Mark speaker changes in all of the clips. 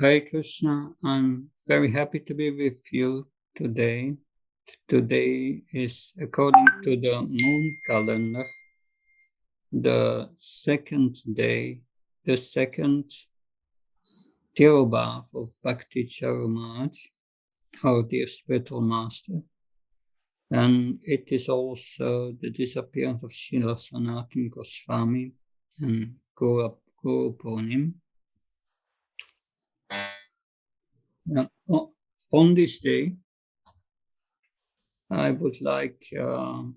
Speaker 1: Hare Krishna, I'm very happy to be with you today. Today is, according to the moon calendar, the second day, the second Tirobhav of Bhakti Charumaraj, our dear spiritual master. And it is also the disappearance of Srila Sanatana Goswami and Guru Purnim. On this day, I would like to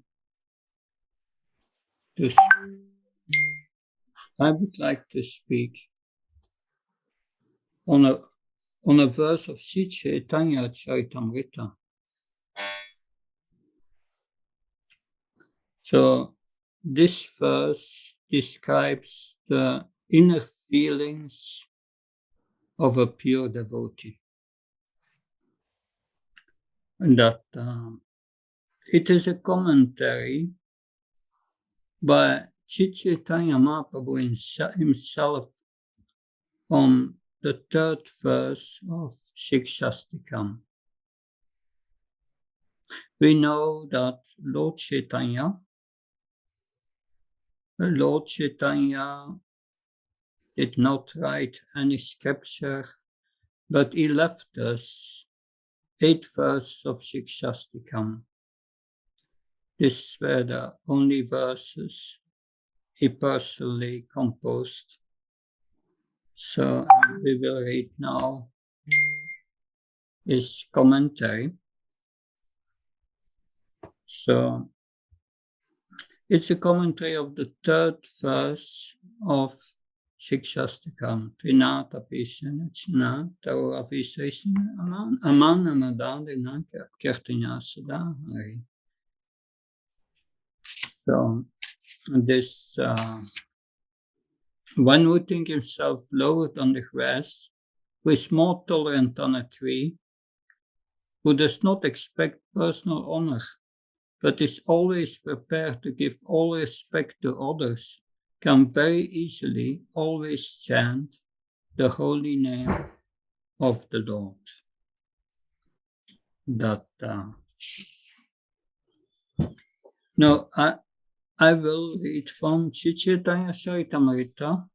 Speaker 1: speak on a verse of Sri Chaitanya Charitamrita. So this verse describes the inner feelings of a pure devotee, and that it is a commentary by Sri Chaitanya Mahaprabhu himself on the third verse of Shikshastikam. We know that Lord Chaitanya did not write any scripture, but he left us 8 verses of Shikshastikam. These were the only verses he personally composed. So we will read now his commentary. So it's a commentary of the third verse of Shikshastikam. Trinata Pishanachna, Taura Visation, Aman Amadadina, Kirtanya Sada. So this one who thinks himself lower than the grass, who is more tolerant than a tree, who does not expect personal honor, but is always prepared to give all respect to others, can very easily always chant the holy name of the Lord. Now, I will read from Sri Chaitanya Charitamrita,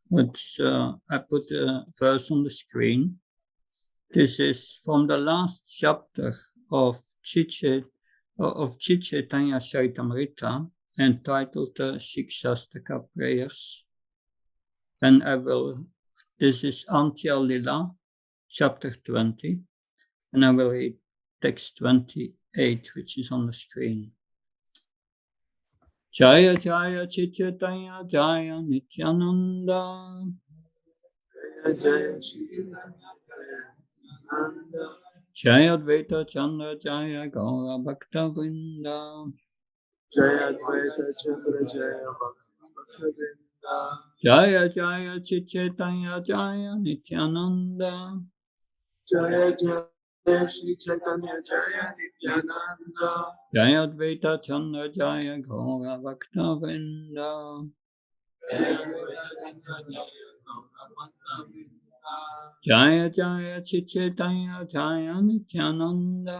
Speaker 1: which I put a verse on the screen. This is from the last chapter of Sri Chaitanya Charitamrita, entitled Shikshastaka Prayers. And this is Antya Lila, chapter 20, and I will read text 28, which is on the screen. Jaya Jaya Chaitanya Jaya Nityananda.
Speaker 2: Jaya Jaya Chaitanya Nityananda.
Speaker 1: Jaya Advaita Chandra Jaya Gaura Bhakta Vrinda.
Speaker 2: Jaya Advaita Chandra Jaya Bhakta Vrinda.
Speaker 1: Jaya Jaya Chaitanya Jaya Nityananda.
Speaker 2: Jaya Jaya Shri Chaitanya Jaya Nityananda.
Speaker 1: Jaya Advaita Chandra Jaya Gaura Bhakta Vrinda. Jaya Jaya Chaitanya Jaya Nityananda.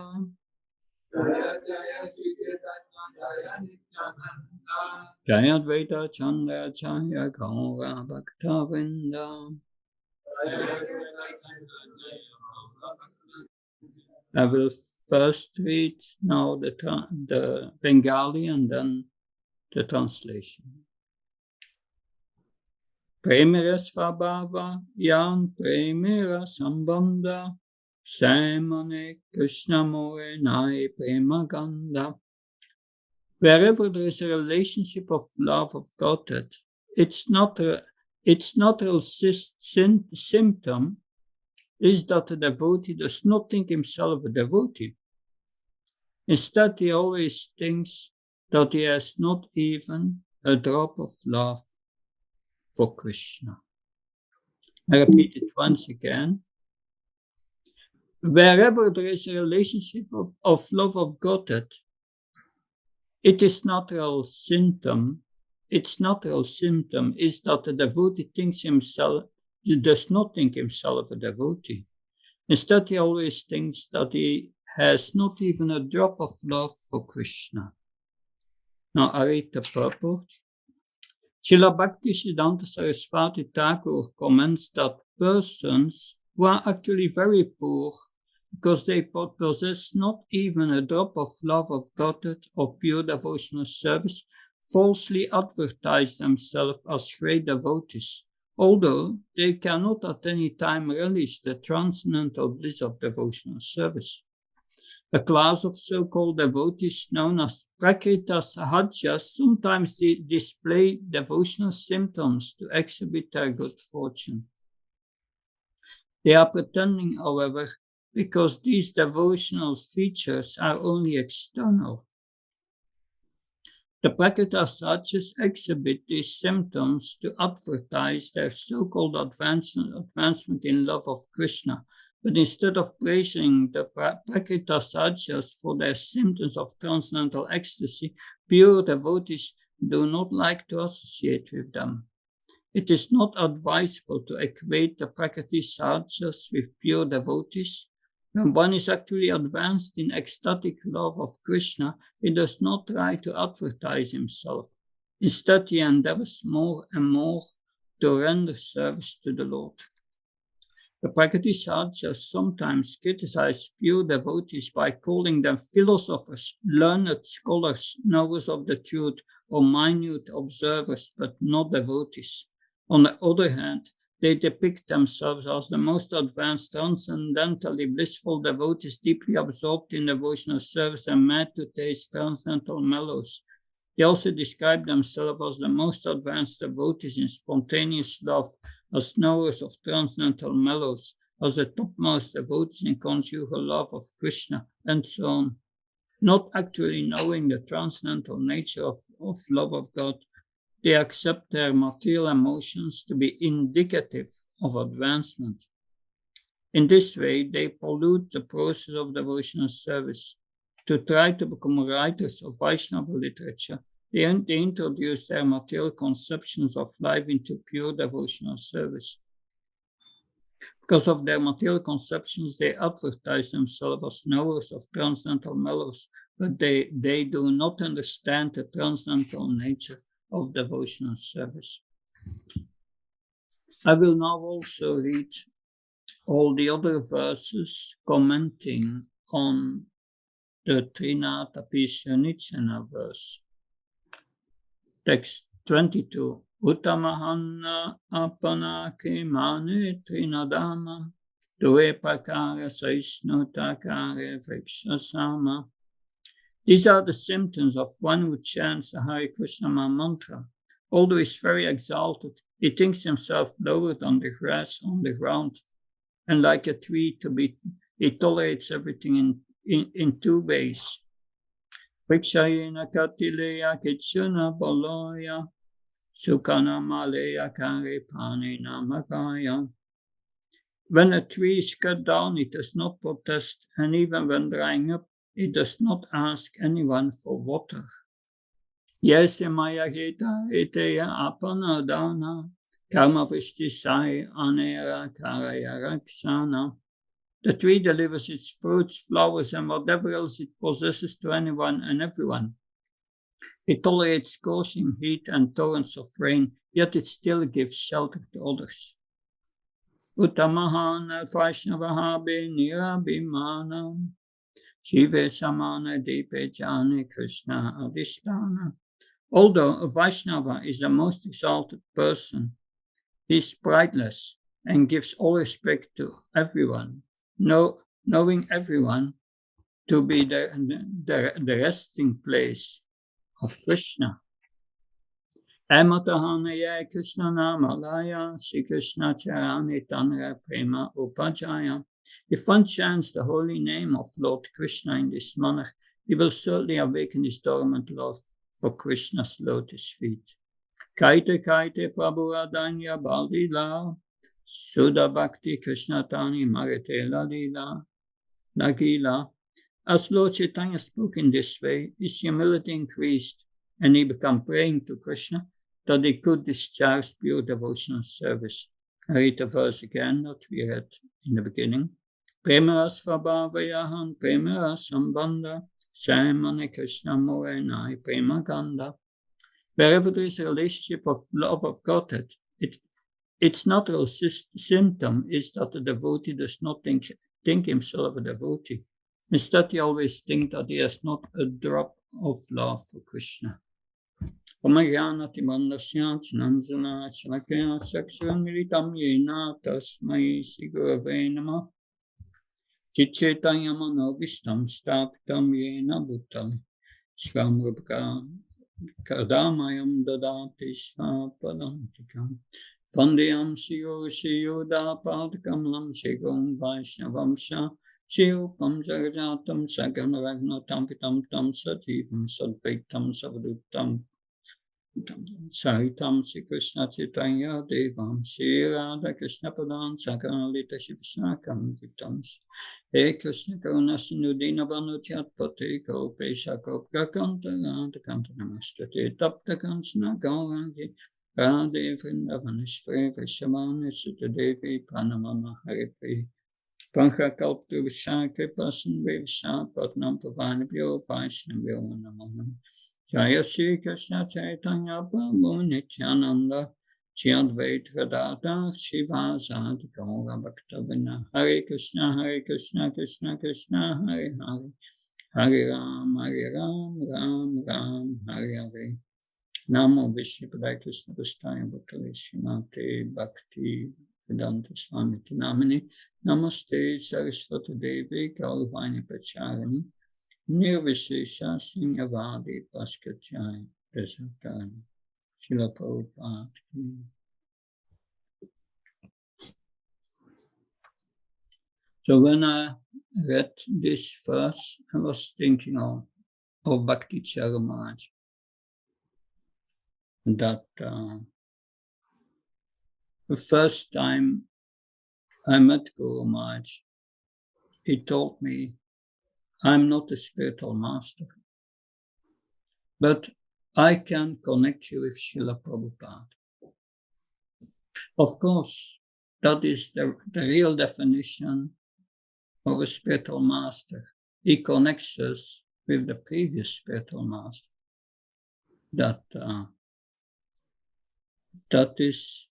Speaker 1: Jaya Advaita Chandra Jaya Gaura Bhakta Vrinda. I will first read now the Bengali and then the translation. Premera svabhava yan premera sambandha Samane Krishna more nai prema ganda. Wherever there is a relationship of love of Godhead, its natural symptom is that the devotee does not think himself a devotee. Instead, he always thinks that he has not even a drop of love for Krishna. I repeat it once again. Wherever there is a relationship of love of Godhead, its natural symptom is that the devotee thinks does not think himself a devotee. Instead, he always thinks that he has not even a drop of love for Krishna. Now I read the purport. Srila Bhaktisiddhanta Saraswati Thakur comments that persons who are actually very poor because they possess not even a drop of love of Godhead or pure devotional service, falsely advertise themselves as great devotees, although they cannot at any time relish the transcendental bliss of devotional service. A class of so-called devotees known as Prakrita Sahajas sometimes display devotional symptoms to exhibit their good fortune. They are pretending, however, because these devotional features are only external. The Prakrita Sahajas exhibit these symptoms to advertise their so-called advancement in love of Krishna, but instead of praising the Prakrita Sahajas for their symptoms of transcendental ecstasy, pure devotees do not like to associate with them. It is not advisable to equate the Prakriti Sahajas with pure devotees. When one is actually advanced in ecstatic love of Krishna, he does not try to advertise himself. Instead, he endeavors more and more to render service to the Lord. The Prakriti Sahajas sometimes criticize pure devotees by calling them philosophers, learned scholars, knowers of the truth, or minute observers, but not devotees. On the other hand, they depict themselves as the most advanced, transcendentally blissful devotees, deeply absorbed in devotional service and mad to taste transcendental mellows. They also describe themselves as the most advanced devotees in spontaneous love, as knowers of transcendental mellows, as the topmost devotees in conjugal love of Krishna, and so on. Not actually knowing the transcendental nature of love of God, they accept their material emotions to be indicative of advancement. In this way, they pollute the process of devotional service. To try to become writers of Vaishnava literature, they introduce their material conceptions of life into pure devotional service. Because of their material conceptions, they advertise themselves as knowers of transcendental mellows, but they do not understand the transcendental nature of devotional service. I will now also read all the other verses commenting on the Trinata Pisyanitjana verse. Text 22. Uttamahanna apanake mane trinadama due pakara saisnutakare vrikshasama. These are the symptoms of one who chants the Hare Krishna mantra. Although he is very exalted, he thinks himself lower than the grass on the ground, and like a tree he tolerates everything in two ways. Vrikshayena katileya kitsuna baloya sukana maleya kare pane namakaya. When a tree is cut down, it does not protest, and even when drying up, it does not ask anyone for water. Yese maya geta eteya apana dana karma vishtisai anera karaya raksana. The tree delivers its fruits, flowers, and whatever else it possesses to anyone and everyone. It tolerates scorching heat and torrents of rain, yet it still gives shelter to others. Uttamahana Vaishnavaha nirabhimana Shive samana deepe jane Krishna adhisthana. Although a Vaishnava is the most exalted person, he is prideless and gives all respect to everyone, knowing everyone to be the resting place of Krishna. Amatahana Krishna namalaya Sri Krishna charani tanra prema upajaya. If one chants the holy name of Lord Krishna in this manner, he will certainly awaken his dormant love for Krishna's lotus feet. Kaite kaite prabhuradanya baldila Sudha Bhakti Krishna Tani Marite Ladila Nagila. As Lord Chaitanya spoke in this way, his humility increased, and he began praying to Krishna that he could discharge pure devotional service. I read the verse again that we read in the beginning. Prema svabhavayahan prema sambandha Shamani Krishna Morenai Prema Ganda. Wherever there is a relationship of love of Godhead, its natural symptom is that the devotee does not think himself a devotee. Instead, he always thinks that he has not a drop of love for Krishna. Omayana Timandasya Chinanzana Shalakya Sakshan Militam Yena Tasmai Sigurave Nama Chitchetayamano Vistam Stapitam Yena Bhutali Swamrupka Kadamayam Dadati Svapadantikam Vandiyam Shiyoda Padakam Lam Shigom Vaishnavamsha Shilpam Jagajatam Sagan Ragnatam Pitam Tam Sajivam Sadvaitam Savadutam Saitam Sri Krishna Chaitanya Devam Sri Radha Krishna Padan Sakanalita Shivasnakam Vitams He Krishna Karuna Sinudina Banutiyat Pate Kopesha Kopka Kanta Radha Kanta Namastate Tapta Kansana Gaurangi Radhe Vrindavanishvre Vishamani Sutta Devi Pranamana Haripi Pancha Kalptu Vishakri Pasan Vivsha Patnam Pavanabhyo Vaishnavyo Namaha Jaya Sri Krishna Chaitanya Prabhu Nityananda Shri Advaita Gadadhar Shivasadi Gaura Bhakta-vrinda Hare Krishna Krishna Krishna Hare Hare Hare Ram Ram Ram Hare Hare Namo Vishnupadaya Krishna Prasthaya Bhattale Srimate Bhakti Vedanta Swami Namini Namaste Saraswati Devi Gauravani Pacharani Nirvishesha Srinyavadi Paskachaya Desatana Srila Prabhupada. So when I read this verse, I was thinking of Bhakti Charamaj. That the first time I met Guru Maharaj, he told me, I'm not a spiritual master, but I can connect you with Srila Prabhupada. Of course, that is the real definition of a spiritual master. He connects us with the previous spiritual master. That is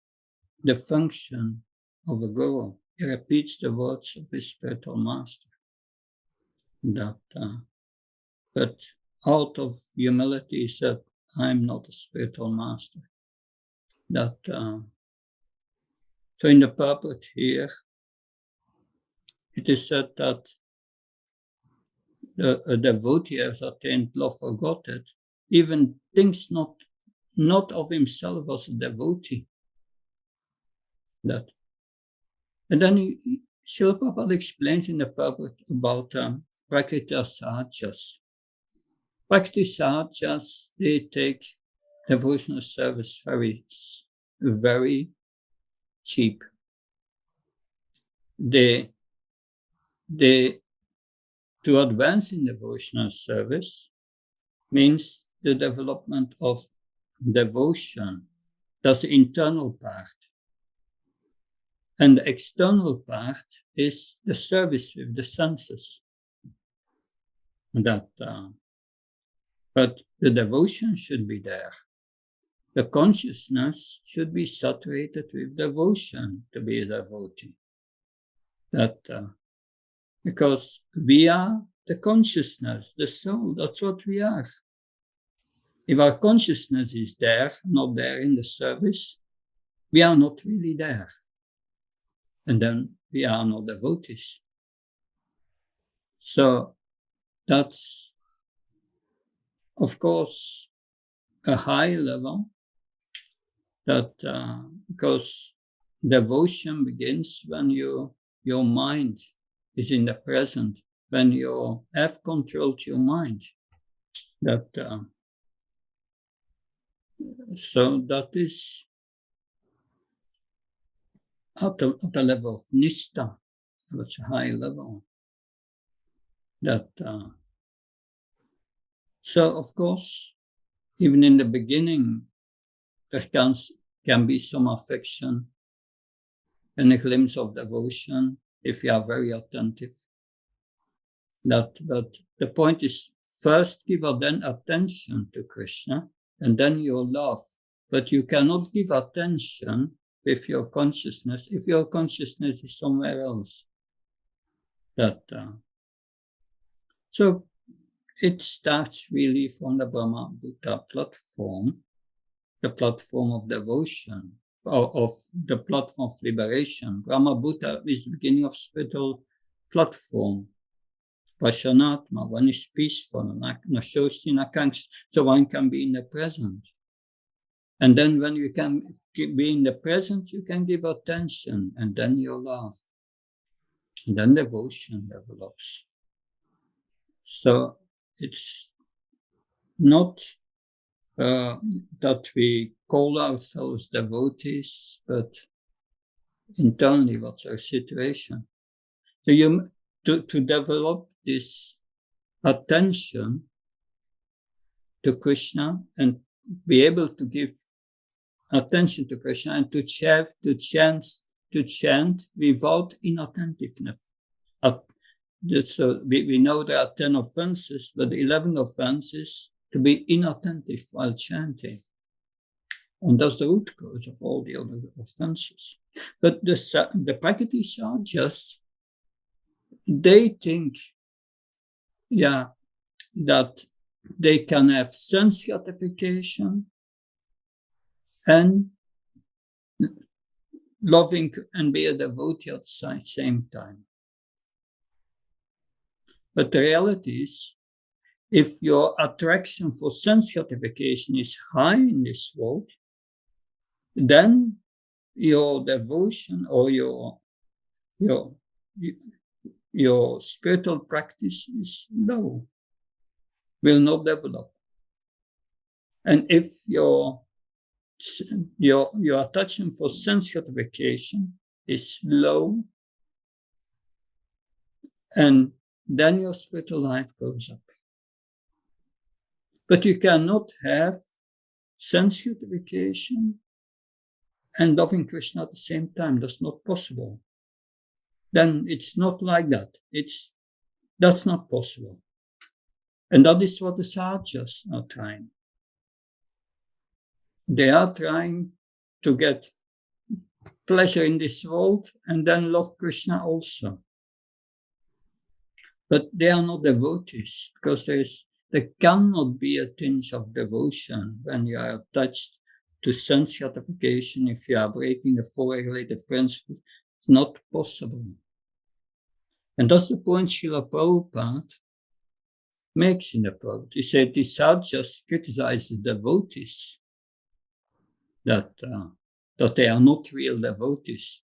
Speaker 1: the function of a guru. He repeats the words of his spiritual master. But out of humility, he said, I'm not a spiritual master. So in the purport here, it is said that a devotee has attained love for Godhead, even thinks not of himself as a devotee. And then Srila Prabhupada explains in the purport about Prakriti Sahajas. Prakriti Sahajas, they take devotional service very, very cheap. They to advance in devotional service means the development of devotion. That's the internal part. And the external part is the service with the senses. But the devotion should be there. The consciousness should be saturated with devotion to be a devotee. Because we are the consciousness, the soul, that's what we are. If our consciousness is there, not there in the service, we are not really there. And then we are not devotees. So that's, of course, a high level, because devotion begins when your mind is in the present, when you have controlled your mind. So that is at the level of Nishta. That's a high level. So of course, even in the beginning, there can be some affection and a glimpse of devotion if you are very attentive. But the point is, first give attention to Krishna, and then your love. But you cannot give attention with your consciousness if your consciousness is somewhere else. So it starts really from the Brahma Buddha platform, the platform of devotion, of the platform of liberation. Brahma Buddha is the beginning of spiritual platform. Prashanatma, one is peaceful, so one can be in the present. And then when you can be in the present, you can give attention, and then your love. And then devotion develops. So it's not that we call ourselves devotees, but internally, what's our situation? So to develop this attention to Krishna and be able to give attention to Krishna and to chant without inattentiveness. So we know there are 10 offenses, but the 11th offense is to be inattentive while chanting. And that's the root cause of all the other offenses. But the practices are just, they think, that they can have sense gratification and loving and be a devotee at the same time. But the reality is, if your attraction for sense gratification is high in this world, then your devotion or your spiritual practice is low, will not develop. And if your attachment for sense gratification is low, and then your spiritual life goes up. But you cannot have sense gratification and loving Krishna at the same time. That's not possible. Then it's not like that. That's not possible. And that is what the sadhus are trying. They are trying to get pleasure in this world and then love Krishna also. But they are not devotees, because there cannot be a tinge of devotion when you are attached to sense gratification. If you are breaking the four regulative principles, it's not possible. And that's the point Srila Prabhupada makes in the Prabhupada. He said the sadhus criticize the devotees, that they are not real devotees.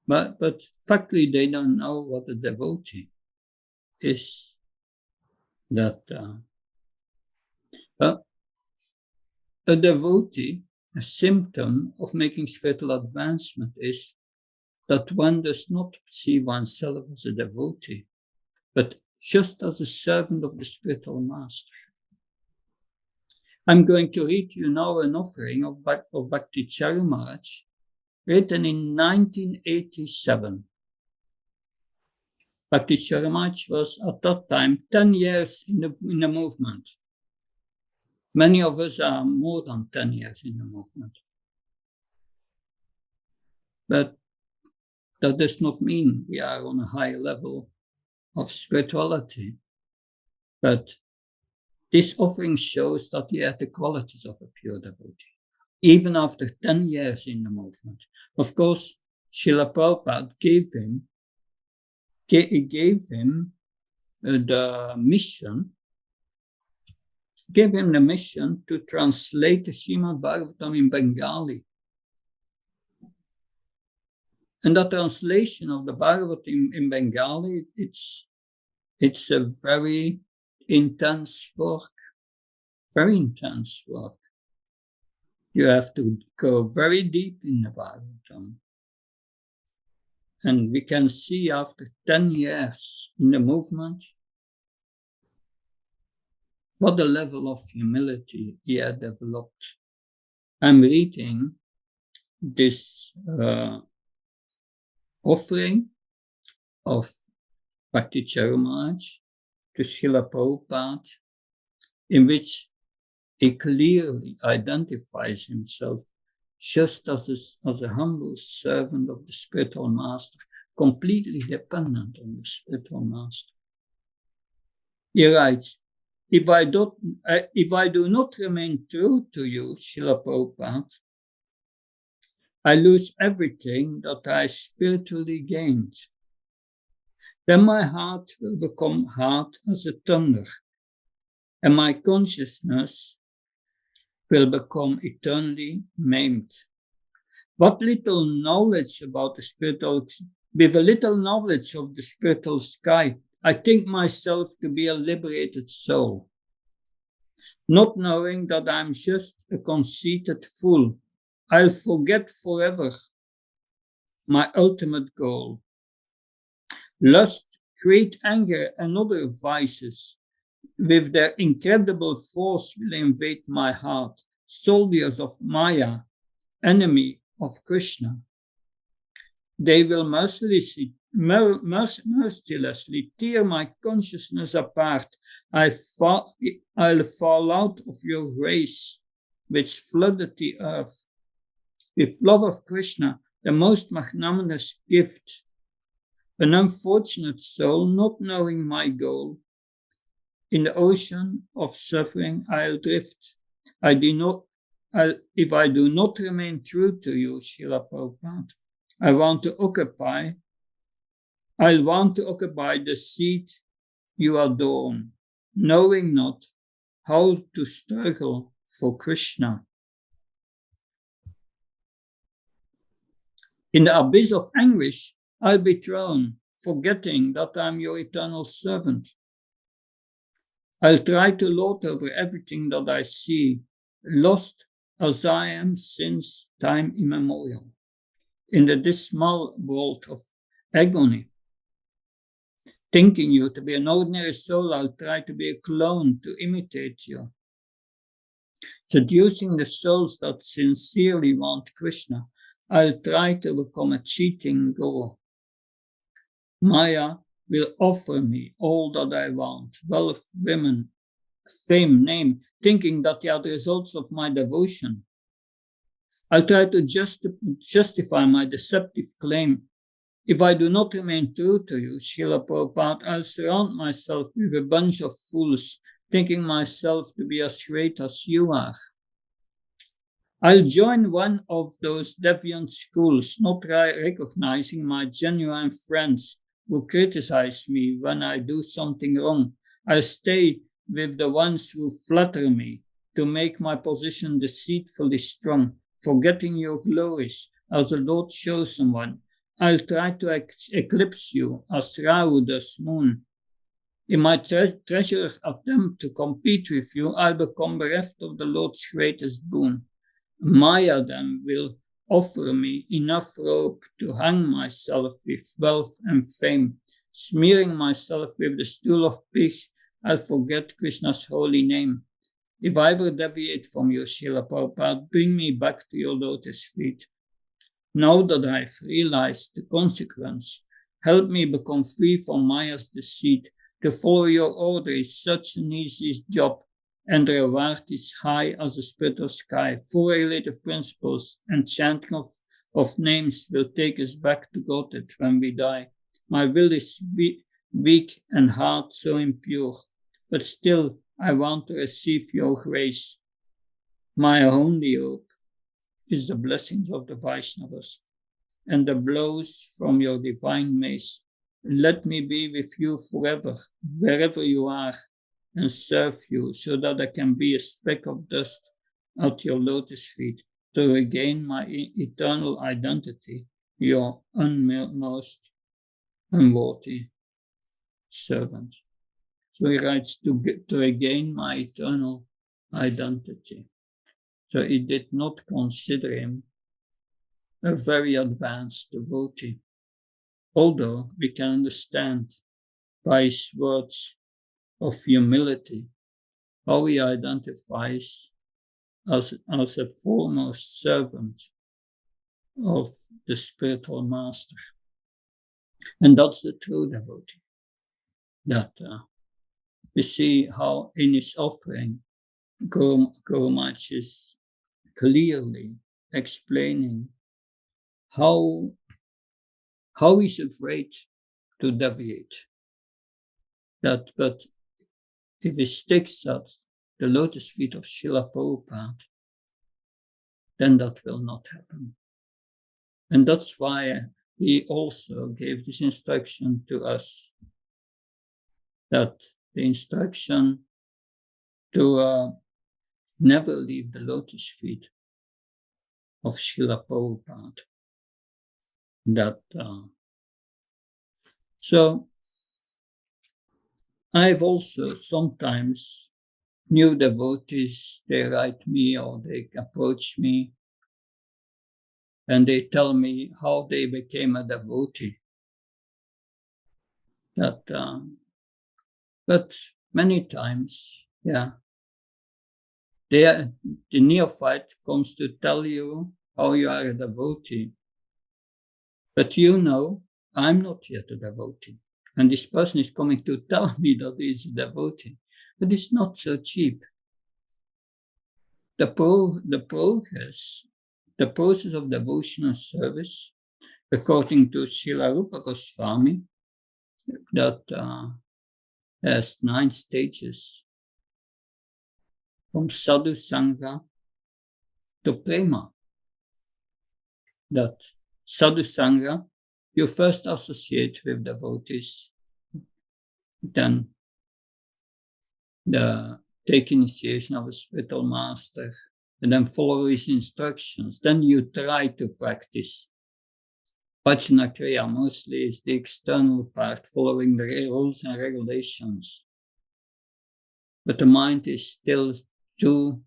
Speaker 1: But factually, they don't know what a devotee is. That a devotee, a symptom of making spiritual advancement is that one does not see oneself as a devotee, but just as a servant of the spiritual master. I'm going to read you now an offering of Bhakti Charu Maharaj, written in 1987. Bhakti Charu Maharaj was at that time 10 years in the movement. Many of us are more than 10 years in the movement. But that does not mean we are on a high level of spirituality. But this offering shows that he had the qualities of a pure devotee, even after 10 years in the movement. Of course, Srila Prabhupada gave him the mission to translate the Srimad Bhagavatam in Bengali. And that translation of the Bhagavatam in Bengali, it's a very intense work, very intense work. You have to go very deep in the Bhagavatam. And we can see after 10 years in the movement, what a level of humility he had developed. I'm reading this offering of Bhakti Maharaj to Srila Prabhupada, in which he clearly identifies himself just as a humble servant of the spiritual master, completely dependent on the spiritual master. He writes, if I do not remain true to you, Srila Prabhupada, I lose everything that I spiritually gained. Then my heart will become hard as a thunder, and my consciousness will become eternally maimed. What little knowledge about the spiritual, with a little knowledge of the spiritual sky, I think myself to be a liberated soul, not knowing that I'm just a conceited fool. I'll forget forever my ultimate goal. Lust, great anger, and other vices, with their incredible force, will invade my heart, soldiers of Maya, enemy of Krishna. They will mercilessly tear my consciousness apart. I'll fall out of your grace, which flooded the earth. With love of Krishna, the most magnanimous gift, an unfortunate soul not knowing my goal, in the ocean of suffering I'll drift. If I do not remain true to you, Srila Prabhupada, I want to occupy the seat you adorn, knowing not how to struggle for Krishna. In the abyss of anguish, I'll be thrown, forgetting that I'm your eternal servant. I'll try to lord over everything that I see, lost as I am since time immemorial, in the dismal world of agony. Thinking you to be an ordinary soul, I'll try to be a clone to imitate you. Seducing the souls that sincerely want Krishna, I'll try to become a cheating guru. Maya will offer me all that I want, wealth, women, fame, name, thinking that they are the results of my devotion. I'll try to justify my deceptive claim. If I do not remain true to you, Srila Prabhupada, I'll surround myself with a bunch of fools, thinking myself to be as great as you are. I'll join one of those deviant schools, not recognizing my genuine friends who criticize me when I do something wrong. I'll stay with the ones who flatter me to make my position deceitfully strong, forgetting your glories as the Lord chosen one. I'll try to eclipse you as Rahu does moon. In my treacherous attempt to compete with you, I'll become bereft of the Lord's greatest boon. Maya then will offer me enough rope to hang myself with wealth and fame. Smearing myself with the stool of pig, I'll forget Krishna's holy name. If I ever deviate from you, Srila Prabhupada, bring me back to your lotus feet. Now that I've realized the consequence, help me become free from Maya's deceit. To follow your order is such an easy job, and the reward is high as the spiritual sky. Four relative principles and chanting of names will take us back to Godhead when we die. My will is weak and heart so impure, but still I want to receive your grace. My only hope is the blessings of the Vaishnavas and the blows from your divine mace. Let me be with you forever, wherever you are, and serve you so that I can be a speck of dust at your lotus feet to regain my eternal identity, your most unworthy servant. So he writes to regain my eternal identity. So he did not consider him a very advanced devotee, although we can understand by his words of humility how he identifies as a foremost servant of the spiritual master. And that's the true devotee. That we see how in his offering, Guru Maharaj is clearly explaining how he's afraid to deviate. But if he sticks at the lotus feet of Srila Prabhupada, then that will not happen. And that's why he also gave this instruction to us, that the instruction to never leave the lotus feet of Srila Prabhupada. So I've also sometimes new devotees, they write me or they approach me and they tell me how they became a devotee. But many times, the neophyte comes to tell you how you are a devotee. But I'm not yet a devotee. And this person is coming to tell me that he is a devotee. But it's not so cheap. The process of devotional service, according to Srila Rupa Goswami, that has 9 stages, from sadhu sangha to prema. That sadhu sangha, you first associate with devotees, then take initiation of a spiritual master, and then follow his instructions. Then you try to practice. Bhajana Kriya mostly is the external part, following the rules and regulations. But the mind is still too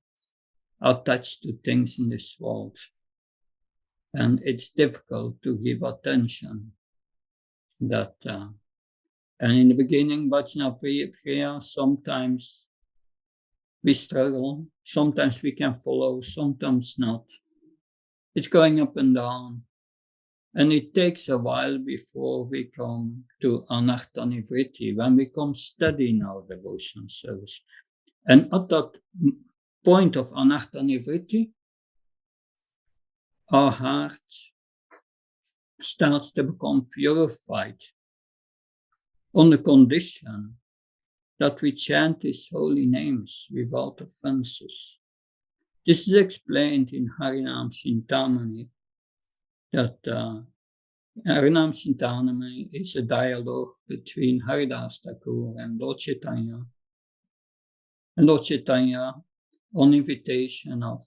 Speaker 1: attached to things in this world. And it's difficult to give attention. And in the beginning, Bhajana Kriya, sometimes we struggle, sometimes we can follow, sometimes not. It's going up and down. And it takes a while before we come to Anartha Nivritti, when we come steady in our devotional service. And at that point of Anartha Nivritti, our heart starts to become purified on the condition that we chant his holy names without offenses. This is explained in Harinam Chintamani, that Harinam Chintamani is a dialogue between Haridas Thakur and Lord Chaitanya. And Lord Chaitanya, on invitation of,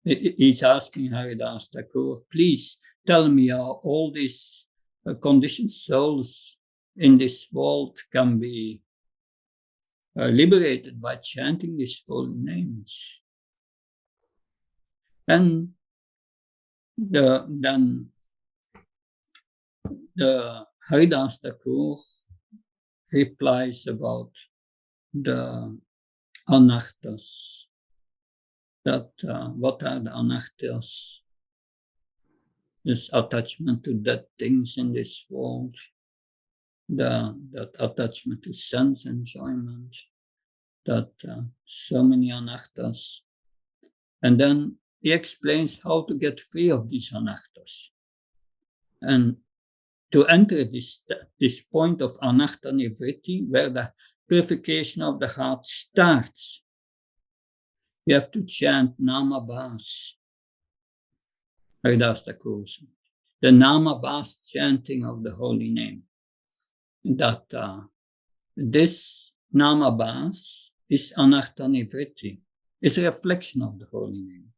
Speaker 1: he's asking Haridas Thakur, please tell me how all these conditioned souls in this world can be liberated by chanting these holy names. And then the Haridas Thakur replies about the anarthas, that what are the anarthas? This attachment to dead things in this world, that attachment to sense enjoyment, that so many anarthas. And then he explains how to get free of these anarthas. And to enter this point of anartha nivritti, where the purification of the heart starts, you have to chant Nama Bhas, Haridas Thakur, the Nama Bhas chanting of the holy name. That this Nama Bhas is anartha nivritti, it's a reflection of the holy name.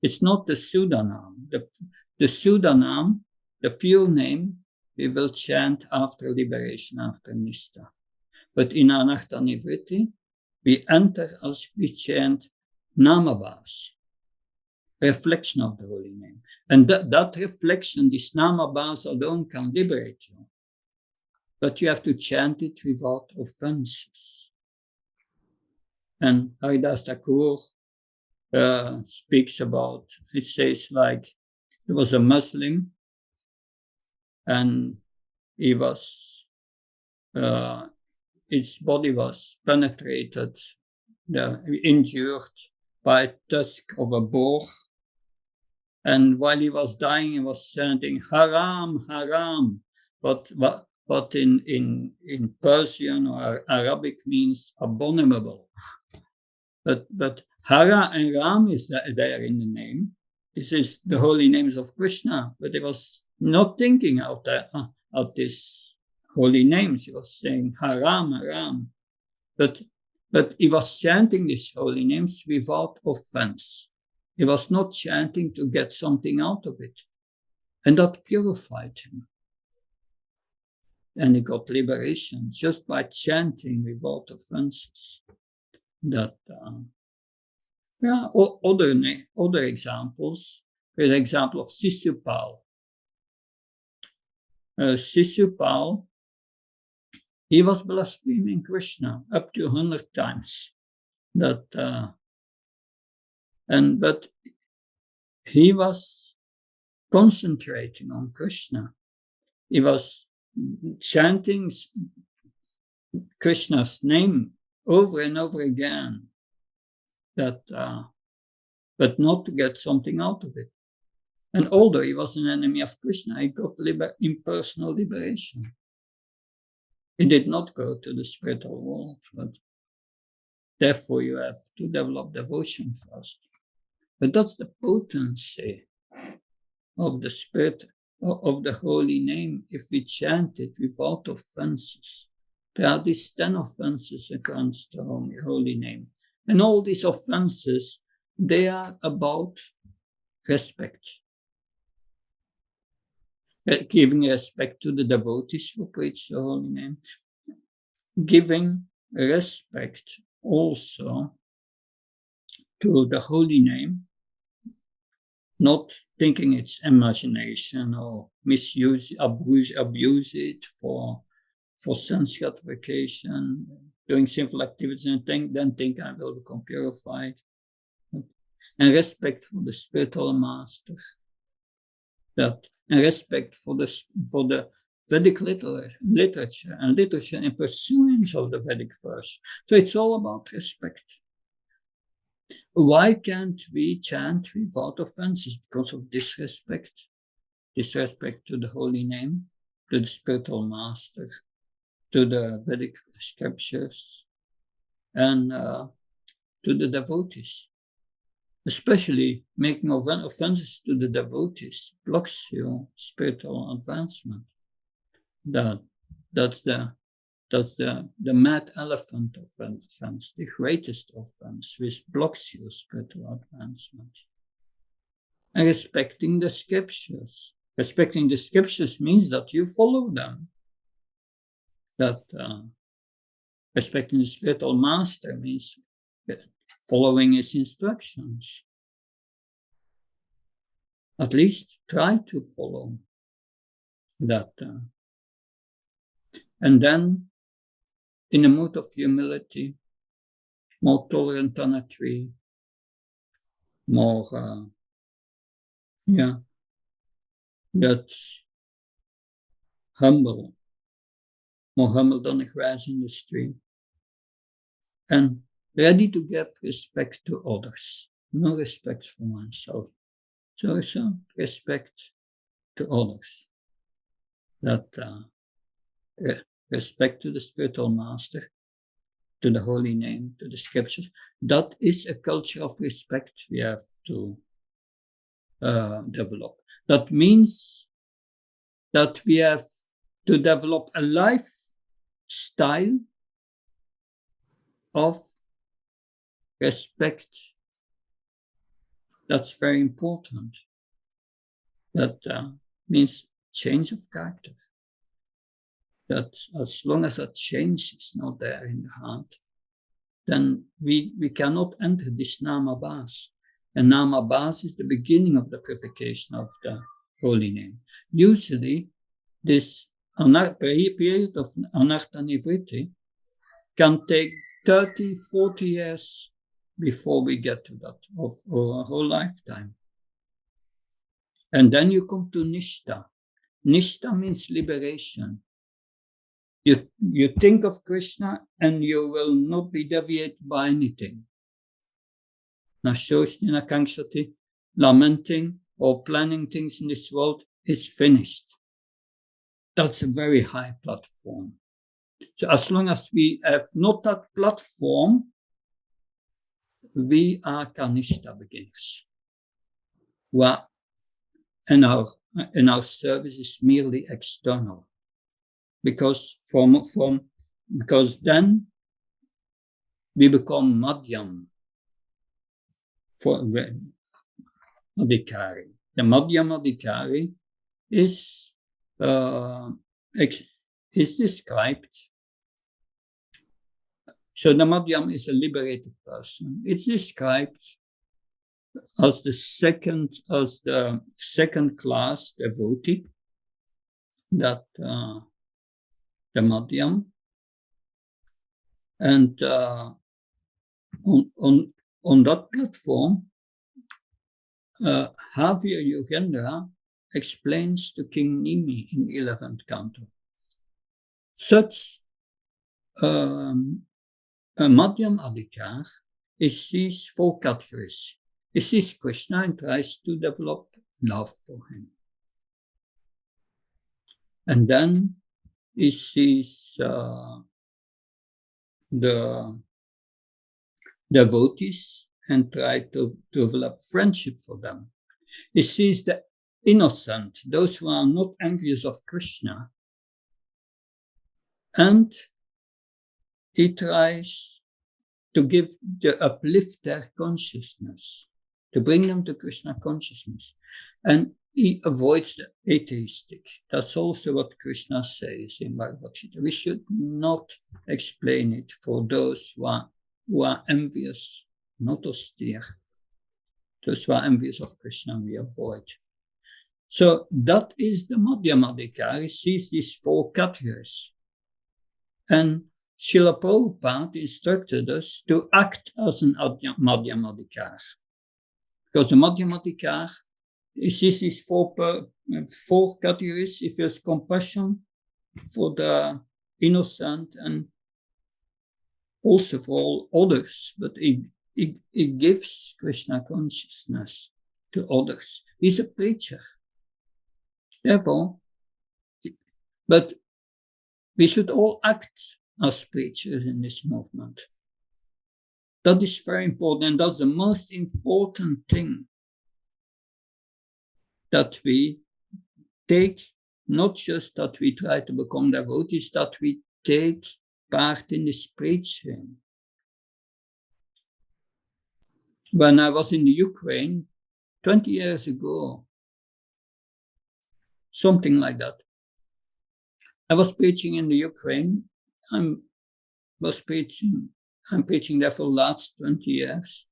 Speaker 1: It's not the Sudanam. The Sudanam, the pure name, we will chant after liberation, after Nishta. But in Anartha Nivritti, we enter as we chant Namabhas, reflection of the holy name. And that reflection, this Namabhas alone can liberate you. But you have to chant it without offenses. And Haridas Thakur speaks about, it says like, there was a Muslim and he was, its body was penetrated, injured by a tusk of a boar. And while he was dying, he was chanting, Haram, Haram. But in Persian or Arabic means abominable. But Hara and Ram is there in the name. This is the holy names of Krishna. But he was not thinking out these holy names. He was saying Haram, Haram. But he was chanting these holy names without offense. He was not chanting to get something out of it. And that purified him. And he got liberation just by chanting without offenses. That, other examples. For the example of Sisupal. Sisupal, he was blaspheming Krishna up to 100 times. But he was concentrating on Krishna. He was chanting Krishna's name over and over again, but not to get something out of it. And although he was an enemy of Krishna, he got impersonal liberation. He did not go to the spiritual world, but therefore you have to develop devotion first. But that's the potency of the spirit, of the holy name, if we chant it without offenses. There are these 10 offenses against the holy name. And all these offenses, they are about respect. Giving respect to the devotees who preach the holy name. Giving respect also to the holy name, not thinking it's imagination or misuse, abuse it for sense gratification, doing sinful activities and then think I will become purified. And respect for the spiritual master. And respect for the Vedic literature and literature in pursuance of the Vedic verse. So it's all about respect. Why can't we chant without offenses? Because of disrespect. Disrespect to the holy name, to the spiritual master, to the Vedic scriptures, and to the devotees. Especially making offenses to the devotees blocks your spiritual advancement. That's the mad elephant offense, the greatest offense, which blocks your spiritual advancement. And respecting the scriptures. Respecting the scriptures means that you follow them. That respecting the spiritual master means following his instructions. At least try to follow that. And then, in a mood of humility, more tolerant than a tree, more, that's humble, more humble than a grass in the street, and ready to give respect to others, no respect for oneself. So respect to others. That respect to the spiritual master, to the holy name, to the scriptures. That is a culture of respect we have to develop. That means that we have to develop a lifestyle of respect. That's very important. That means change of character. That as long as that change is not there in the heart, then we cannot enter this Namabhas. And Namabhas is the beginning of the purification of the holy name. Usually, this period of Anartha Nivritti can take 30, 40 years before we get to that, of our whole lifetime. And then you come to Nishta. Nishta means liberation. You think of Krishna and you will not be deviated by anything. Nashoshti Nakangshati, lamenting or planning things in this world is finished. That's a very high platform. So as long as we have not that platform, we are Kanishta beginners. Well, and our service is merely external. Because then we become Madhyam for Adhikari. The Madhyam Adhikari is described. So the Madhyam is a liberated person. It's described as the second class devotee, that the Madhyam, and on that platform, Javier Yogendra explains to King Nimi in the 11th canto. Such a Madhyam Adhikar, he sees 4 categories. He sees Krishna and tries to develop love for him. And then he sees the devotees and tries to develop friendship for them. He sees the innocent, those who are not envious of Krishna. And he tries to uplift their consciousness, to bring them to Krishna consciousness. And he avoids the atheistic. That's also what Krishna says in Bhagavad Gita. We should not explain it for those who are envious, not austere. Those who are envious of Krishna, we avoid. So that is the Madhyam Adhikar. He sees these 4 categories. And Srila Prabhupada instructed us to act as an Madhyam Adhikar. Because the Madhyam Adhikar, he sees these 4 categories. He feels compassion for the innocent and also for all others. But he gives Krishna consciousness to others. He's a preacher. Therefore, but we should all act as preachers in this movement. That is very important, and that's the most important thing, that we take, not just that we try to become devotees, that we take part in this preaching. When I was in the Ukraine 20 years ago, something like that, I was preaching in the Ukraine. I'm preaching there for the last 20 years.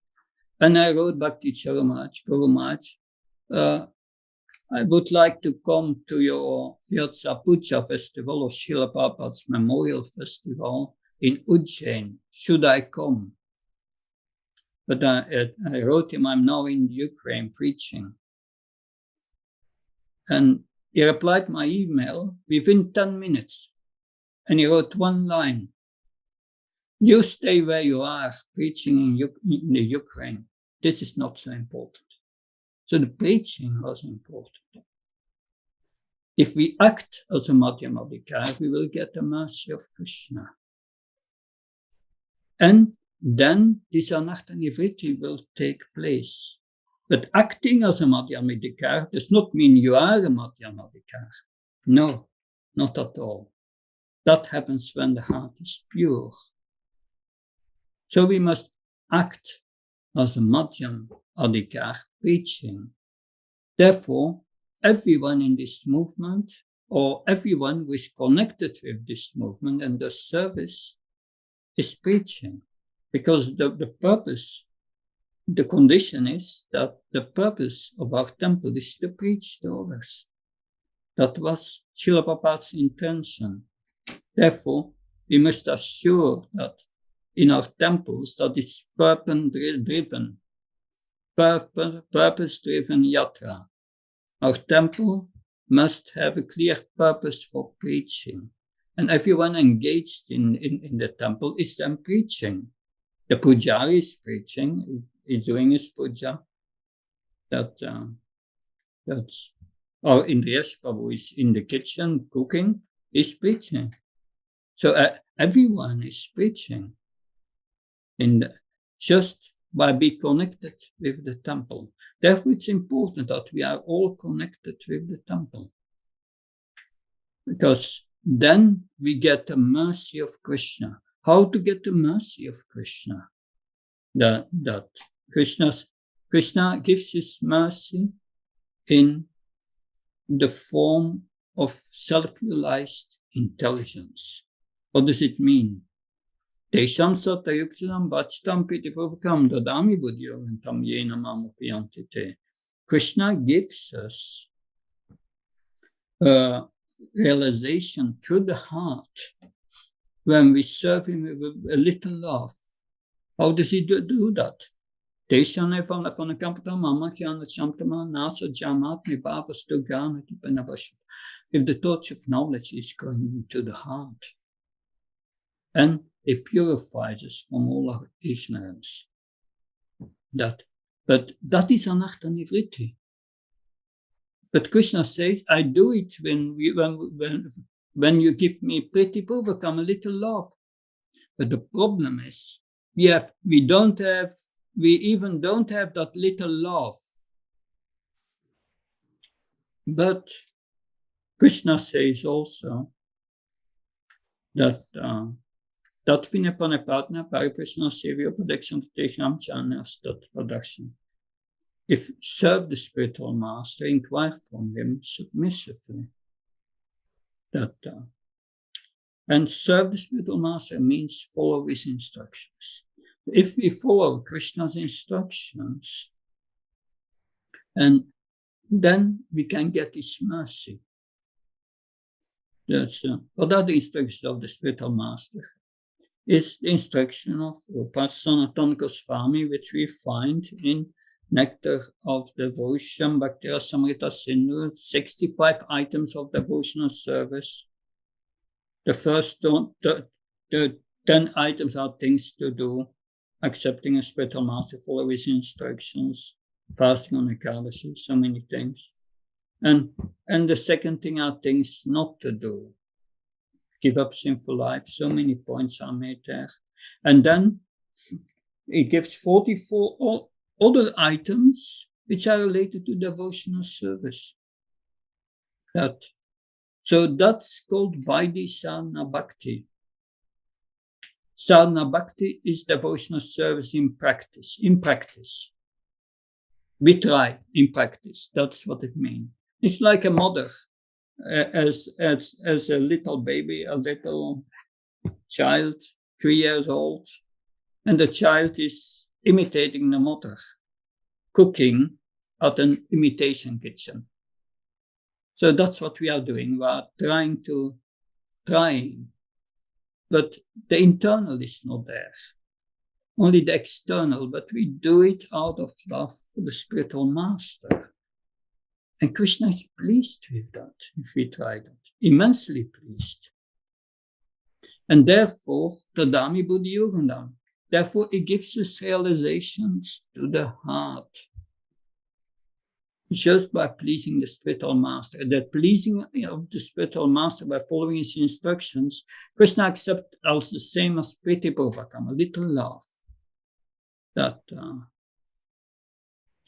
Speaker 1: And I wrote back to Guru Maharaj, I would like to come to your Vyatsa Puja festival or Srila Prabhupada's Memorial Festival in Ujjain. Should I come? But I wrote him, I'm now in Ukraine preaching. And he replied my email within 10 minutes. And he wrote 1 line. You stay where you are preaching in the Ukraine. This is not so important. So the preaching was important. If we act as a Madhyam Adhikar, we will get the mercy of Krishna. And then this Anartha Nivritti will take place. But acting as a Madhyam Adhikar does not mean you are a Madhyam Adhikar. No, not at all. That happens when the heart is pure. So we must act as a Madhyam Adhikar preaching. Therefore, everyone in this movement, or everyone who is connected with this movement and the service, is preaching. Because the purpose, the condition is that the purpose of our temple is to preach to others. That was Srila Prabhupada's intention. Therefore, we must assure that in our temples that it's purpose-driven yatra. Our temple must have a clear purpose for preaching. And everyone engaged in the temple is then preaching. The pujari is preaching, he's doing his puja. That's or Indriyash Prabhu is in the kitchen cooking, is preaching. So everyone is preaching just by being connected with the temple. Therefore, it's important that we are all connected with the temple. Because then we get the mercy of Krishna. How to get the mercy of Krishna? That Krishna gives his mercy in the form of self-realized intelligence. What does it mean? Tesham satayuktam bachtam pitipavakam dadami buddhyogantam yena mamupiyantite. Krishna gives us realization through the heart when we serve him with a little love. How does he do that? Teshane van de kampta mamakyan shamtama nasa jamat nibavas to garnet. If the touch of knowledge is going into the heart, and it purifies us from all our ignorance. But that is anartha nivritti. But Krishna says, I do it when you give me pretty purvakam, a little love. But the problem is, we even don't have that little love. But Krishna says also that Vinapanapadna Pariprishna Sevya Protection Tegnam Chanas that production. If serve the spiritual master, inquire from him submissively. And serve the spiritual master means follow his instructions. If we follow Krishna's instructions, and then we can get his mercy. What are the instructions of the spiritual master? It's the instruction of Sanatana Goswami, which we find in Nectar of Devotion, Bhakti Rasamrita Sindhu, 65 items of devotional service. The first 10 items are things to do: accepting a spiritual master, follow his instructions, fasting on Ekadashi, so many things. And the second thing are things not to do. Give up sinful life, so many points are made there. And then he gives 44 other items which are related to devotional service. So that's called Vaidhi Sadhana Bhakti. Sadhana Bhakti is devotional service in practice. We try in practice. That's what it means. It's like a mother, as a little baby, a little child, 3 years old, and the child is imitating the mother, cooking at an imitation kitchen. So that's what we are doing. We are trying, but the internal is not there. Only the external, but we do it out of love for the spiritual master. And Krishna is pleased with that, if we try that. Immensely pleased. And therefore, Tadami Buddhi Yogandam. Therefore, it gives us realizations to the heart. Just by pleasing the spiritual master. That pleasing of the spiritual master by following his instructions, Krishna accepts as the same as Priti Purvakam, a little love.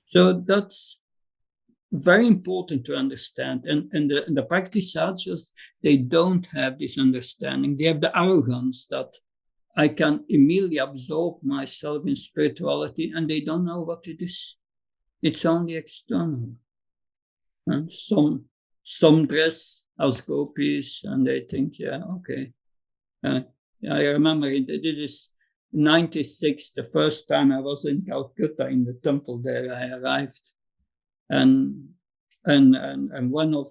Speaker 1: So that's very important to understand. And the practice sadhus, they don't have this understanding. They have the arrogance that I can immediately absorb myself in spirituality, and they don't know what it is. It's only external. And some dress as gopis, and they think, yeah, okay. I remember this is 96, the first time I was in Calcutta in the temple there. I arrived, and one of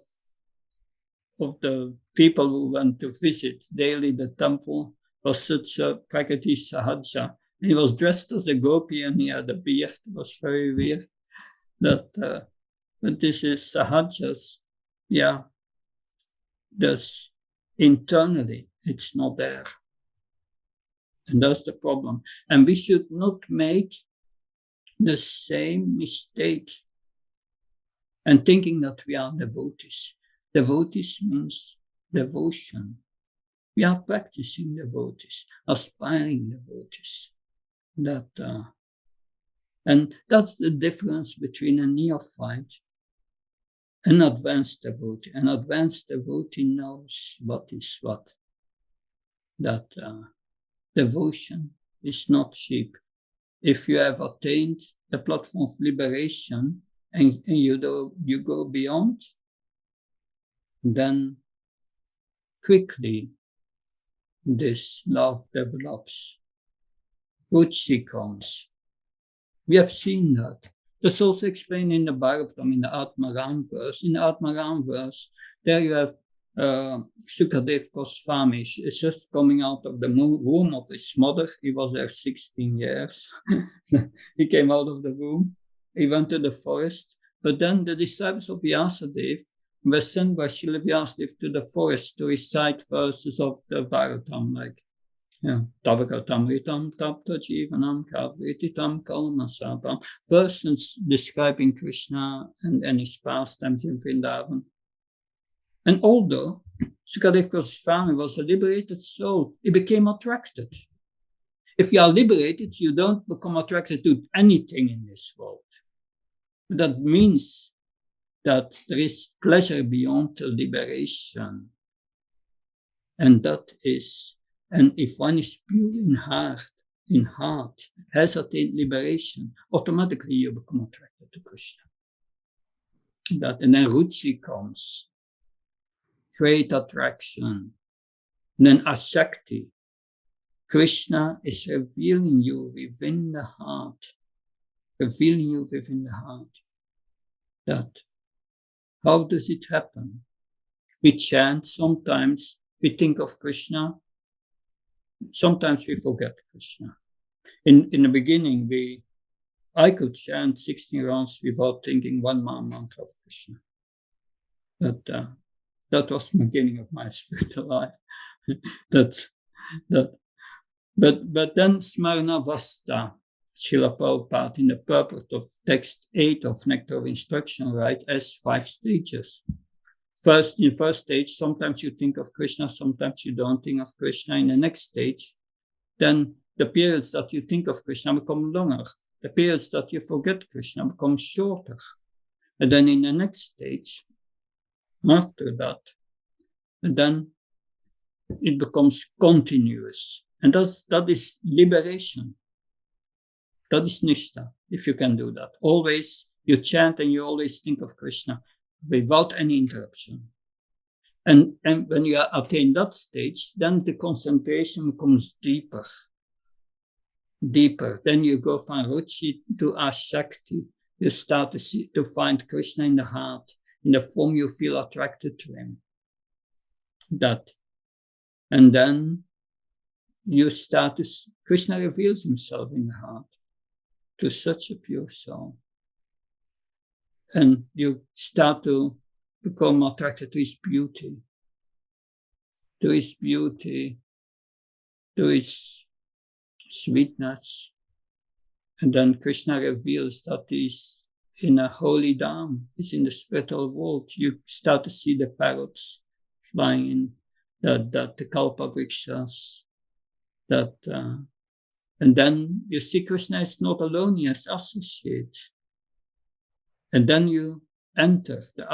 Speaker 1: the people who went to visit daily the temple was such a Prakati Sahaja. He was dressed as a gopi and he had a beard. It was very weird. But this is Sahajas. Yeah. internally, it's not there. And that's the problem. And we should not make the same mistake and thinking that we are devotees. Devotees means devotion. We are practicing devotees, aspiring devotees. And that's the difference between a neophyte and an advanced devotee. An advanced devotee knows what is what. That devotion is not cheap. If you have attained the platform of liberation and you go beyond, then quickly this love develops. Ruchi comes. We have seen that. That's also explained in the Bhagavatam, in the Atmaram verse. In the Atmaram verse, there you have Sukadev Goswami is just coming out of the womb of his mother. He was there 16 years. He came out of the womb. He went to the forest. But then the disciples of Vyasadeva were sent by Srila Vyasadeva to the forest to recite verses of the Bhagavatam, like Tavagatamritam Tapta Jivanam Kavrititam Kalmasapam, verses describing Krishna and his pastimes in Vrindavan. And although Sukadev Goswami was a liberated soul, he became attracted. If you are liberated, you don't become attracted to anything in this world. That means that there is pleasure beyond the liberation. And if one is pure in heart, has attained liberation, automatically you become attracted to Krishna. And then Ruchi comes. Great attraction. And then Ashakti. Krishna is revealing you within the heart. Revealing you within the heart. That. How does it happen? We chant, sometimes we think of Krishna, sometimes we forget Krishna. In the beginning, I could chant 16 rounds without thinking one mantra of Krishna. That was the beginning of my spiritual life. But then Smarna Vasta, Srila Prabhupada, in the purport of text 8 of Nectar of Instruction, right, as 5 stages. In the first stage, sometimes you think of Krishna, sometimes you don't think of Krishna. In the next stage, then the periods that you think of Krishna become longer. The periods that you forget Krishna become shorter. And then in the next stage, after that, and then it becomes continuous. And that is liberation. That is Nishtha, if you can do that. Always you chant and you always think of Krishna without any interruption. And when you attain that stage, then the concentration becomes deeper. Then you go from Ruchi to Ashakti. You start to find Krishna in the heart, in the form you feel attracted to him. And then you start to, Krishna reveals himself in the heart to such a pure soul. And you start to become attracted to his beauty, to his sweetness. And then Krishna reveals that he's in a holy dham, he's in the spiritual world. You start to see the parrots flying in, the kalpa vrikshas, and then you see Krishna is not alone, he has associates. And then you enter the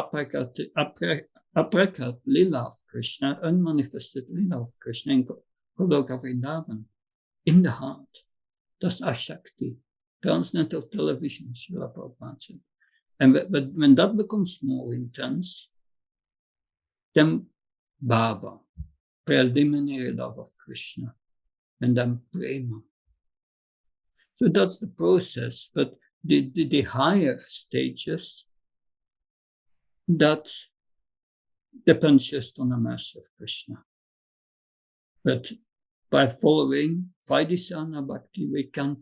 Speaker 1: aprakat lila of Krishna, unmanifested lila of Krishna in Goloka Vrindavan, in the heart. That's Ashakti, transcendental television, Srila Prabhupada said. But when that becomes more intense, then bhava, preliminary love of Krishna, and then prema. So that's the process, but the higher stages, that depends just on the mercy of Krishna. But by following Vaidhisana Bhakti, we can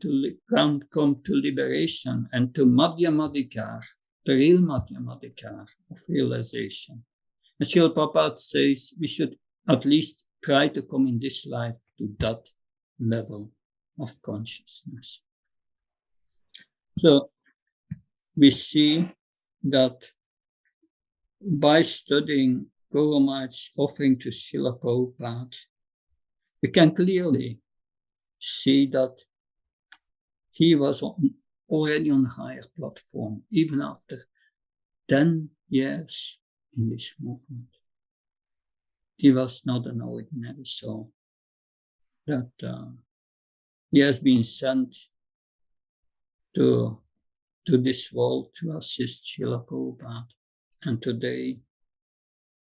Speaker 1: come to liberation and to Madhyamadikar, the real Madhyamadikar of realization. And Srila Prabhupada says we should at least try to come in this life to that level of consciousness. So we see that by studying Guru Maharaj's offering to Srila Prabhupada, we can clearly see that he was already on a higher platform, even after 10 years in this movement. He was not an ordinary soul. That he has been sent to this world to assist Srila Prabhupada. And today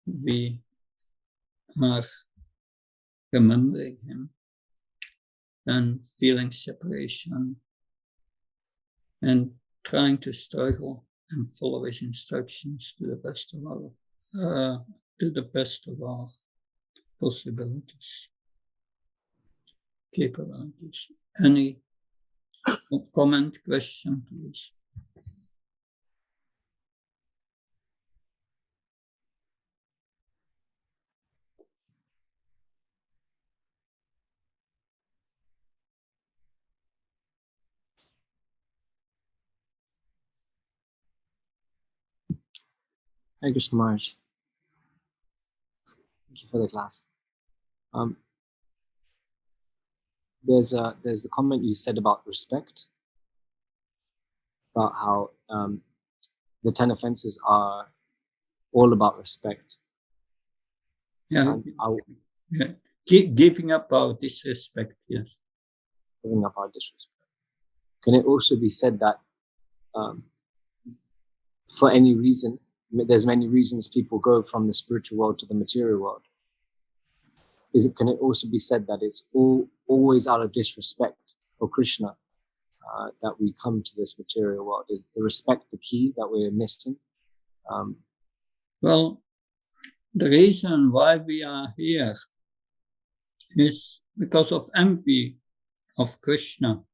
Speaker 1: we are remembering him and feeling separation and trying to struggle and follow his instructions to the best of our possibilities, capabilities. Any comment, question, please?
Speaker 3: Hare Krishna Maharaj. Thank you for the class. There's the comment you said about respect, about how the 10 offenses are all about respect.
Speaker 1: Yeah, giving up our disrespect, yes.
Speaker 3: Giving up our disrespect. Can it also be said that for any reason, there's many reasons people go from the spiritual world to the material world? Can it also be said that it's always out of disrespect for Krishna that we come to this material world? Is the respect the key that we're missing?
Speaker 1: Well, the reason why we are here is because of envy of Krishna.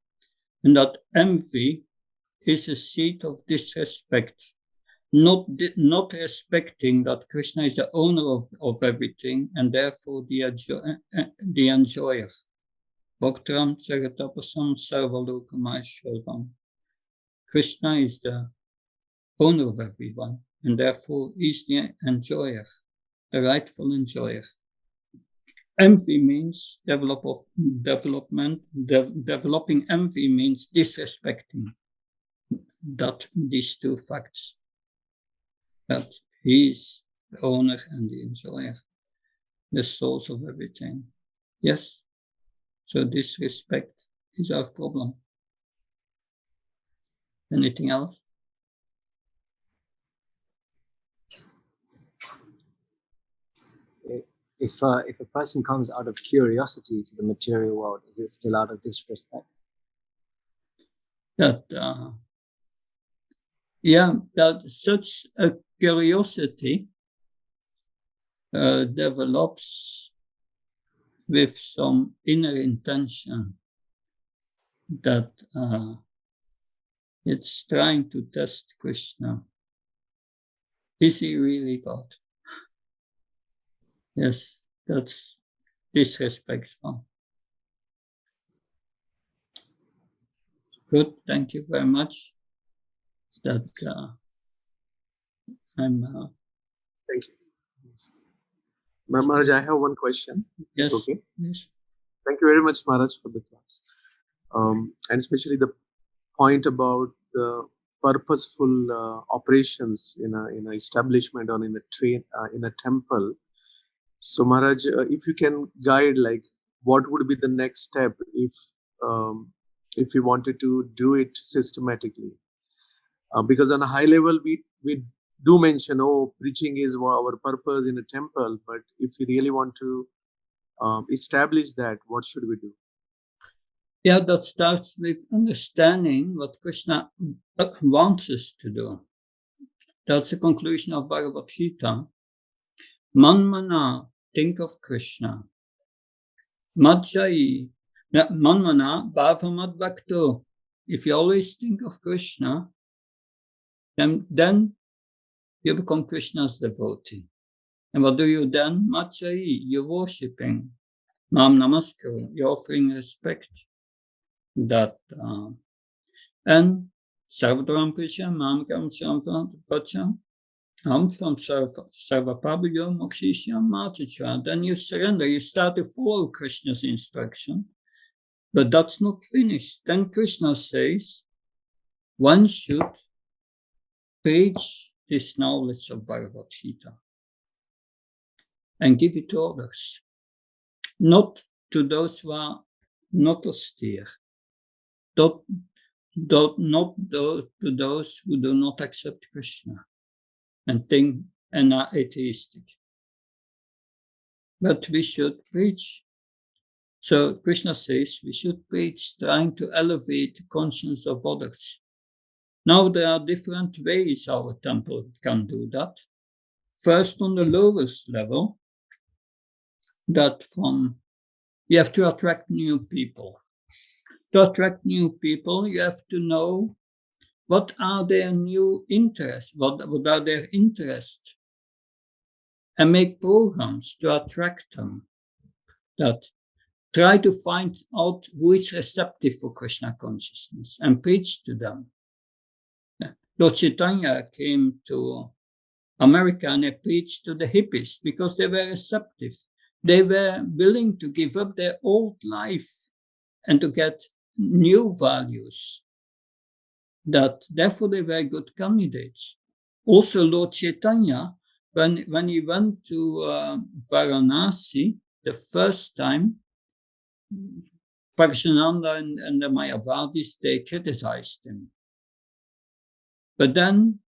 Speaker 1: And that envy is a seed of disrespect. Not respecting that Krishna is the owner of everything and therefore the enjoyer. Bhaktaram Jagatapasam Sarvalokamayashwaram. Krishna is the owner of everyone and therefore is the enjoyer, the rightful enjoyer. Envy means developing envy means disrespecting these two facts. That he is the owner and the enjoyer, the source of everything. Yes. So disrespect is our problem. Anything else?
Speaker 3: If a person comes out of curiosity to the material world, is it still out of disrespect?
Speaker 1: That such a curiosity develops with some inner intention that it's trying to test Krishna. Is he really God? Yes, that's disrespectful. Good, thank you very much. That I'm.
Speaker 2: Thank you. Maharaj, I have one question.
Speaker 1: Yes.
Speaker 2: It's okay.
Speaker 1: Yes.
Speaker 2: Thank you very much, Maharaj, for the class, and especially the point about the purposeful operations in a establishment or in a temple. So, Maharaj, if you can guide, like, what would be the next step if we wanted to do it systematically? Because on a high level, we do mention, preaching is our purpose in a temple. But if we really want to establish that, what should we do?
Speaker 1: Yeah, that starts with understanding what Krishna wants us to do. That's the conclusion of Bhagavad Gita. Manmana, think of Krishna. Madhyai, manmana bhavamad bhakto. If you always think of Krishna, then you become Krishna's devotee. And what do you then? Machai, you're worshipping. Mam Namaskar, you're offering respect. That and Sarvadram Prisha, Mamkam Sarvadram from Sarvapabhyo Mokshishya Matacha. Then you surrender, you start to follow Krishna's instruction. But that's not finished. Then Krishna says, one should preach this knowledge of Bhagavad Gita and give it to others, not to those who are not austere, not to those who do not accept Krishna and think and are atheistic. But we should preach. So Krishna says we should preach, trying to elevate the conscience of others. Now there are different ways our temple can do that. First, on the lowest level, that you have to attract new people. To attract new people, you have to know what are their new interests, what are their interests, and make programs to attract them. That try to find out who is receptive for Krishna consciousness and preach to them. Lord Chaitanya came to America and he preached to the hippies because they were receptive. They were willing to give up their old life and to get new values. That therefore they were good candidates. Also Lord Chaitanya, when he went to Varanasi the first time, Pariksananda and the Mayavadis, they criticized him. But then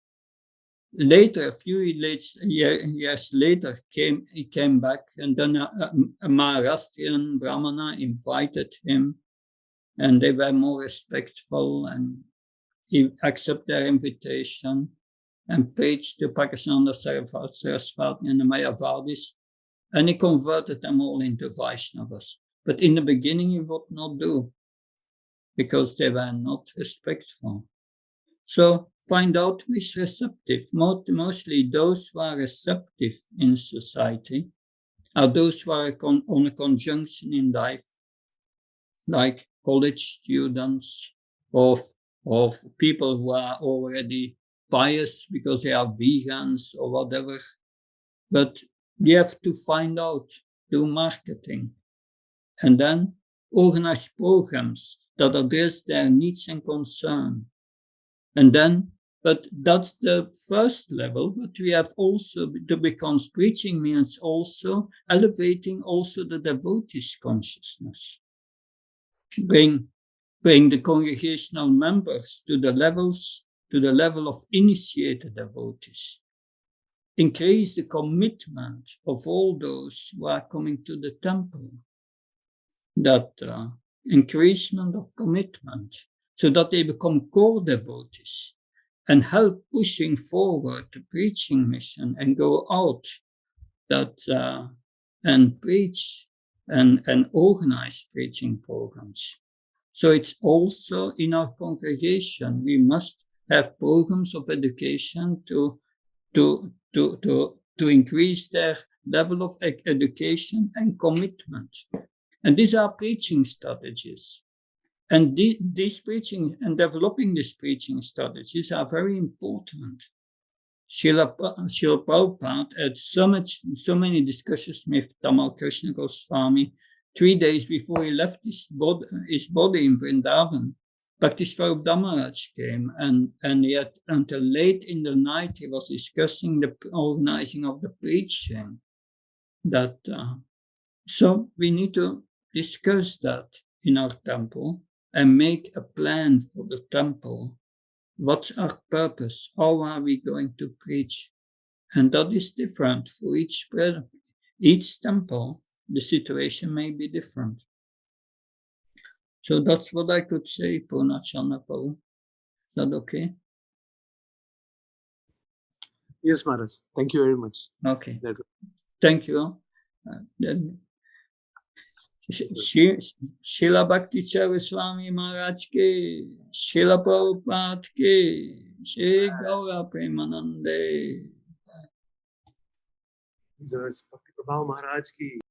Speaker 1: later, a few years later, he came back, and then a Maharashtrian Brahmana invited him, and they were more respectful, and he accepted their invitation and preached to Pariksananda, Sarasvati, and the Mayavadis, and he converted them all into Vaishnavas. But in the beginning, he would not do, because they were not respectful. So find out who is receptive. Mostly those who are receptive in society are those who are on a conjunction in life, like college students or people who are already pious because they are vegans or whatever. But you have to find out, do marketing, and then organize programs that address their needs and concerns. And then, but that's the first level, but we have also, to become preaching means also elevating also the devotees' consciousness. Bring the congregational members to the level of initiated devotees. Increase the commitment of all those who are coming to the temple. That increasement of commitment, so that they become core devotees and help pushing forward the preaching mission and go out and preach and organize preaching programs. So it's also in our congregation, we must have programs of education to increase their level of education and commitment. And these are preaching strategies. And these preaching and developing these preaching strategies are very important. Srila Prabhupada had so many discussions with Tamal Krishna Goswami 3 days before he left his body in Vrindavan. Bhakti Swarup Damaraj came, and yet until late in the night he was discussing the organizing of the preaching. So we need to discuss that in our temple and make a plan for the temple. What's our purpose? How are we going to preach? And that is different for each prayer. Each temple, the situation may be different. So that's what I could say, Purnachandra Prabhu. Is that okay?
Speaker 2: Yes, Maharaj. Thank you very much.
Speaker 1: Okay. Thank you. Srila Bhakti Swami Maharaj ke, Srila Prabhupada ke, Shri Gaura Premanande.
Speaker 2: Jesus, Bhakti Prabhav Maharaj ki